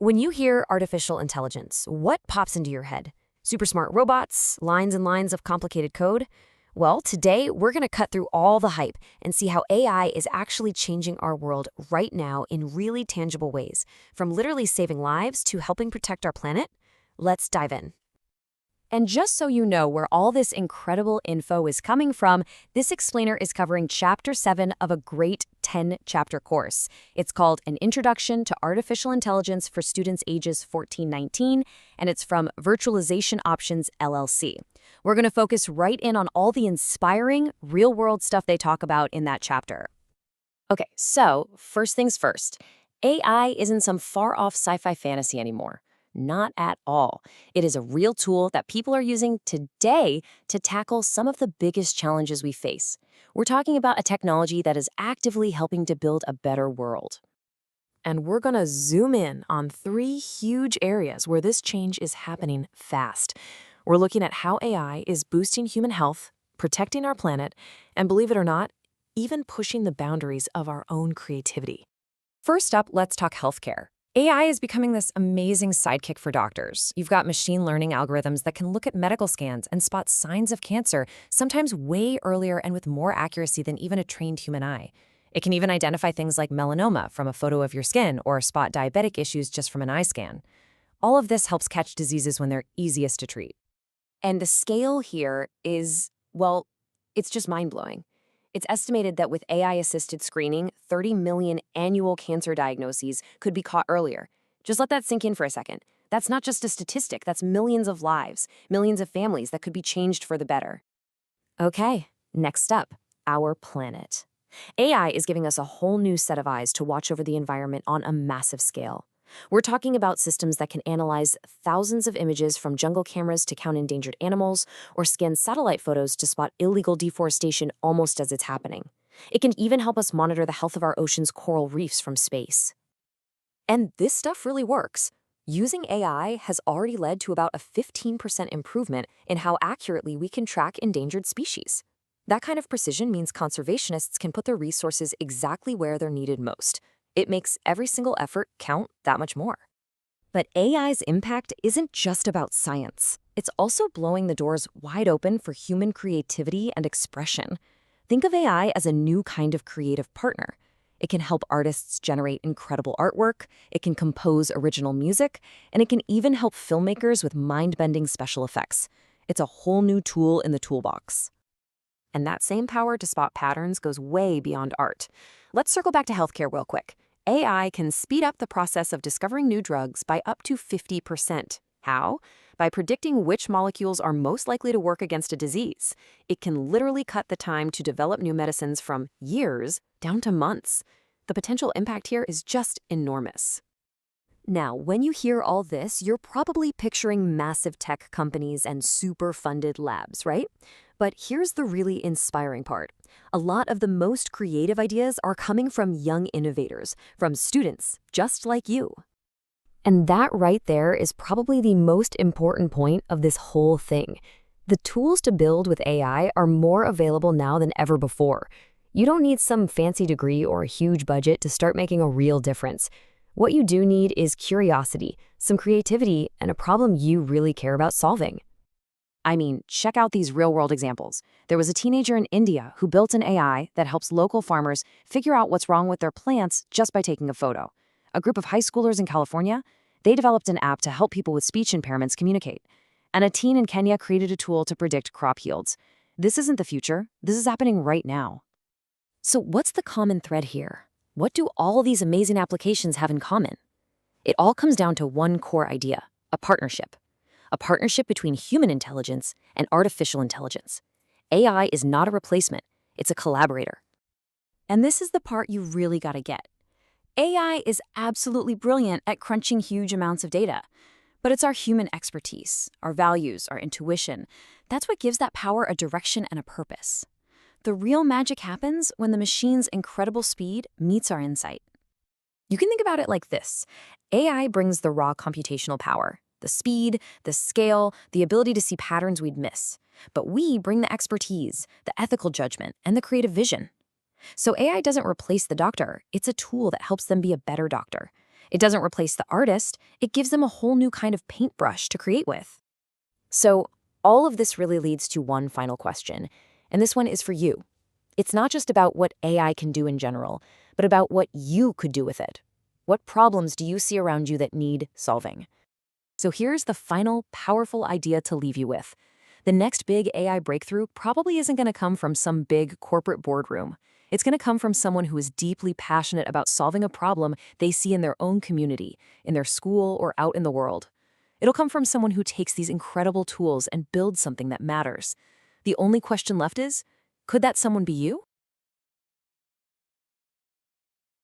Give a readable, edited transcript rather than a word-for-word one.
When you hear artificial intelligence, what pops into your head? Super smart robots, lines and lines of complicated code? Well, today we're going to cut through all the hype and see how AI is actually changing our world right now in really tangible ways, from literally saving lives to helping protect our planet. Let's dive in. And just so you know where all this incredible info is coming from, this explainer is covering Chapter 7 of a great 10-chapter course. It's called An Introduction to Artificial Intelligence for Students Ages 14-19, and it's from Virtualization Options LLC. We're going to focus right in on all the inspiring, real-world stuff they talk about in that chapter. Okay, so first things first. AI isn't some far-off sci-fi fantasy anymore. Not at all. It is a real tool that people are using today to tackle some of the biggest challenges we face. We're talking about a technology that is actively helping to build a better world. And we're going to zoom in on 3 huge areas where this change is happening fast. We're looking at how AI is boosting human health, protecting our planet, and believe it or not, even pushing the boundaries of our own creativity. First up, let's talk healthcare. AI is becoming this amazing sidekick for doctors. You've got machine learning algorithms that can look at medical scans and spot signs of cancer, sometimes way earlier and with more accuracy than even a trained human eye. It can even identify things like melanoma from a photo of your skin or spot diabetic issues just from an eye scan. All of this helps catch diseases when they're easiest to treat. And the scale here is, well, it's just mind-blowing. It's estimated that with AI-assisted screening, 30 million annual cancer diagnoses could be caught earlier. Just let that sink in for a second. That's not just a statistic, that's millions of lives, millions of families that could be changed for the better. Okay, next up, our planet. AI is giving us a whole new set of eyes to watch over the environment on a massive scale. We're talking about systems that can analyze thousands of images from jungle cameras to count endangered animals, or scan satellite photos to spot illegal deforestation almost as it's happening. It can even help us monitor the health of our ocean's coral reefs from space. And this stuff really works. Using AI has already led to about a 15% improvement in how accurately we can track endangered species. That kind of precision means conservationists can put their resources exactly where they're needed most. It makes every single effort count that much more. But AI's impact isn't just about science. It's also blowing the doors wide open for human creativity and expression. Think of AI as a new kind of creative partner. It can help artists generate incredible artwork, it can compose original music, and it can even help filmmakers with mind-bending special effects. It's a whole new tool in the toolbox. And that same power to spot patterns goes way beyond art. Let's circle back to healthcare real quick. AI can speed up the process of discovering new drugs by up to 50%. How? By predicting which molecules are most likely to work against a disease. It can literally cut the time to develop new medicines from years down to months. The potential impact here is just enormous. Now, when you hear all this, you're probably picturing massive tech companies and super funded labs, right? But here's the really inspiring part. A lot of the most creative ideas are coming from young innovators, from students just like you. And that right there is probably the most important point of this whole thing. The tools to build with AI are more available now than ever before. You don't need some fancy degree or a huge budget to start making a real difference. What you do need is curiosity, some creativity, and a problem you really care about solving. I mean, check out these real-world examples. There was a teenager in India who built an AI that helps local farmers figure out what's wrong with their plants just by taking a photo. A group of high schoolers in California, they developed an app to help people with speech impairments communicate. And a teen in Kenya created a tool to predict crop yields. This isn't the future. This is happening right now. So what's the common thread here? What do all these amazing applications have in common? It all comes down to one core idea, a partnership. A partnership between human intelligence and artificial intelligence. AI is not a replacement, it's a collaborator. And this is the part you really gotta get. AI is absolutely brilliant at crunching huge amounts of data, but it's our human expertise, our values, our intuition. That's what gives that power a direction and a purpose. The real magic happens when the machine's incredible speed meets our insight. You can think about it like this. AI brings the raw computational power, the speed, the scale, the ability to see patterns we'd miss. But we bring the expertise, the ethical judgment, and the creative vision. So AI doesn't replace the doctor. It's a tool that helps them be a better doctor. It doesn't replace the artist, it gives them a whole new kind of paintbrush to create with. So, all of this really leads to one final question, and this one is for you. It's not just about what AI can do in general, but about what you could do with it. What problems do you see around you that need solving? So here's the final, powerful idea to leave you with. The next big AI breakthrough probably isn't going to come from some big corporate boardroom. It's going to come from someone who is deeply passionate about solving a problem they see in their own community, in their school, or out in the world. It'll come from someone who takes these incredible tools and builds something that matters. The only question left is, could that someone be you?